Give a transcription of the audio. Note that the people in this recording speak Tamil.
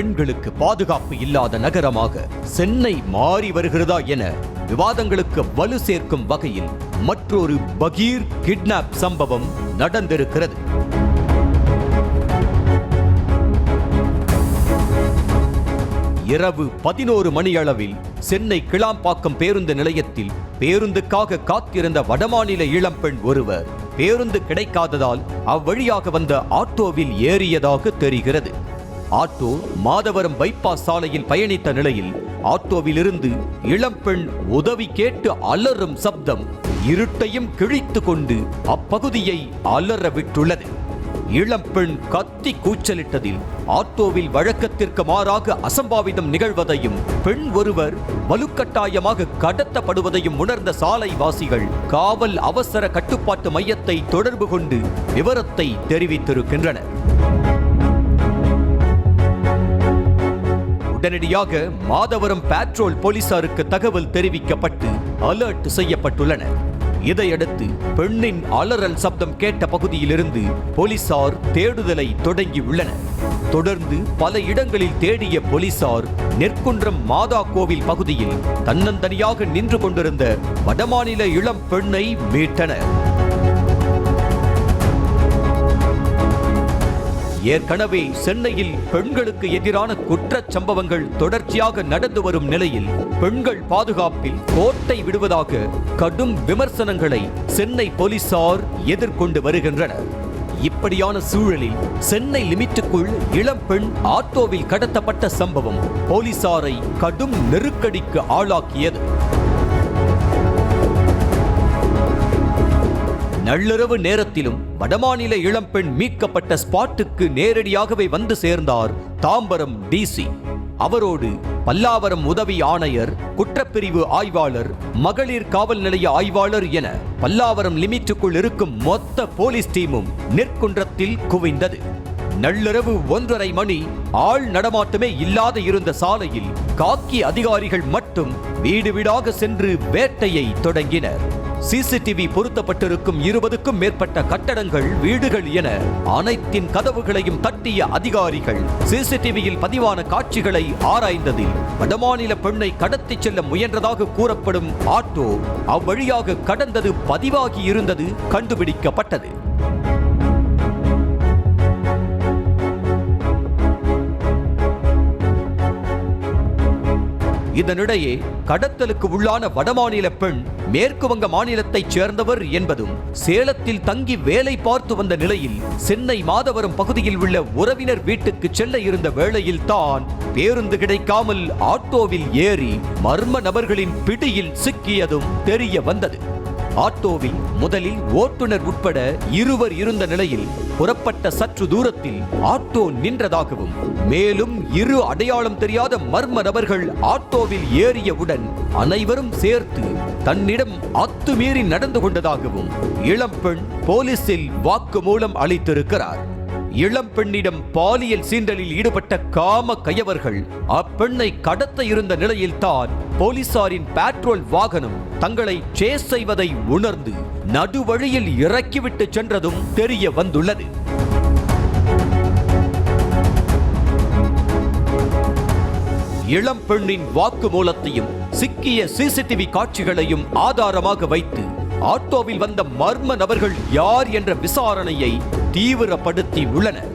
பெண்களுக்கு பாதுகாப்பு இல்லாத நகரமாக சென்னை மாறி வருகிறதா என விவாதங்களுக்கு வலு சேர்க்கும் வகையில் மற்றொரு பகீர் கிட்னாப் சம்பவம் நடந்திருக்கிறது. இரவு 11 மணியளவில் சென்னை கிளாம்பாக்கம் பேருந்து நிலையத்தில் பேருந்துக்காக காத்திருந்த வடமாநில இளம்பெண் ஒருவர் பேருந்து கிடைக்காததால் அவ்வழியாக வந்த ஆட்டோவில் ஏறியதாக தெரிகிறது. ஆட்டோ மாதவரம் பைபாஸ் சாலையில் பயணித்த நிலையில் ஆட்டோவிலிருந்து இளம்பெண் உதவி கேட்டு அலறும் சப்தம் இருட்டையும் கிழித்து கொண்டு அப்பகுதியை அலற விட்டுள்ளது. இளம்பெண் கத்தி கூச்சலிட்டதில் ஆட்டோவில் வழக்கத்திற்கு மாறாக அசம்பாவிதம் நிகழ்வதையும் பெண் ஒருவர் வலுக்கட்டாயமாக கடத்தப்படுவதையும் உணர்ந்த சாலைவாசிகள் காவல் அவசர கட்டுப்பாட்டு மையத்தை தொடர்பு கொண்டு விவரத்தை தெரிவித்திருக்கின்றனர். உடனடியாக மாதவரம் பேட்ரோல் போலீசாருக்கு தகவல் தெரிவிக்கப்பட்டு அலர்ட் செய்யப்பட்டுள்ளனர். இதையடுத்து பெண்ணின் அலறல் சப்தம் கேட்ட பகுதியிலிருந்து போலீசார் தேடுதலை தொடங்கியுள்ளனர். தொடர்ந்து பல இடங்களில் தேடிய போலீசார் நெற்குன்றம் மாதா கோவில் பகுதியில் தன்னந்தனியாக நின்று கொண்டிருந்த வடமாநில இளம் பெண்ணை மீட்டனர். ஏற்கனவே சென்னையில் பெண்களுக்கு எதிரான குற்றச் சம்பவங்கள் தொடர்ச்சியாக நடந்து வரும் நிலையில் பெண்கள் பாதுகாப்பில் கோட்டை விடுவதாக கடும் விமர்சனங்களை சென்னை போலீசார் எதிர்கொண்டு வருகின்றனர். இப்படியான சூழலில் சென்னை லிமிட்டுக்குள் இளம்பெண் ஆட்டோவில் கடத்தப்பட்ட சம்பவம் போலீசாரை கடும் நெருக்கடிக்கு ஆளாக்கியது. நள்ளிரவு நேரத்திலும் வடமாநில இளம்பெண் மீட்கப்பட்ட ஸ்பாட்டுக்கு நேரடியாகவே வந்து சேர்ந்தார் தாம்பரம் டிசி. அவரோடு பல்லாவரம் உதவி ஆணையர், குற்றப்பிரிவு ஆய்வாளர், மகளிர் காவல் நிலைய ஆய்வாளர் என பல்லாவரம் லிமிட்டுக்குள் இருக்கும் மொத்த போலீஸ் டீமும் நெற்குன்றத்தில் குவிந்தது. நள்ளிரவு 1:30 மணி ஆள் நடமாட்டமே இல்லாத இருந்த சாலையில் காக்கி அதிகாரிகள் மட்டும் வீடு வீடாக சென்று வேட்டையை தொடங்கினர். சிசிடிவி பொருத்தப்பட்டிருக்கும் 20க்கும் மேற்பட்ட கட்டடங்கள், வீடுகள் என அனைத்தின் கதவுகளையும் தட்டிய அதிகாரிகள் சிசிடிவியில் பதிவான காட்சிகளை ஆராய்ந்ததில் வடமாநில பெண்ணை கடத்திச் செல்ல முயன்றதாக கூறப்படும் ஆட்டோ அவ்வழியாக கடந்தது பதிவாகி இருந்தது கண்டுபிடிக்கப்பட்டது. இதனிடையே கடத்தலுக்கு உள்ளான வடமாநில பெண் மேற்கு வங்க மாநிலத்தைச் சேர்ந்தவர் என்பதும் சேலத்தில் தங்கி வேலை பார்த்து வந்த நிலையில் சென்னை மாதவரம் பகுதியில் உள்ள உறவினர் வீட்டுக்கு செல்ல இருந்த வேளையில் தான் பேருந்து கிடைக்காமல் ஆட்டோவில் ஏறி மர்ம நபர்களின் பிடியில் சிக்கியதும் தெரிய வந்தது. ஆட்டோவில் முதலில் ஓட்டுநர் உட்பட 2 இருந்த நிலையில் புறப்பட்ட சற்று தூரத்தில் ஆட்டோ நின்றதாகவும், மேலும் 2 அடையாளம் தெரியாத மர்ம நபர்கள் ஆட்டோவில் ஏறியவுடன் அனைவரும் சேர்த்து தன்னிடம் அத்துமீறி நடந்து கொண்டதாகவும் இளம்பெண் போலீசில் வாக்குமூலம் அளித்திருக்கிறார். இளம்பெண்ணிடம் பாலியல் சீண்டலில் ஈடுபட்ட காம கயவர்கள் அப்பெண்ணை கடத்த இருந்த நிலையில் தான் போலீசாரின் பேட்ரோல் வாகனம் தங்களை சேஸ் செய்வதை உணர்ந்து நடுவழியில் இறக்கிவிட்டு சென்றதும் தெரிய வந்துள்ளது. இளம்பெண்ணின் வாக்குமூலத்தையும் சிக்கிய சிசிடிவி காட்சிகளையும் ஆதாரமாக வைத்து ஆட்டோவில் வந்த மர்ம நபர்கள் யார் என்ற விசாரணையை தீவிரப்படுத்தி உள்ளனர்.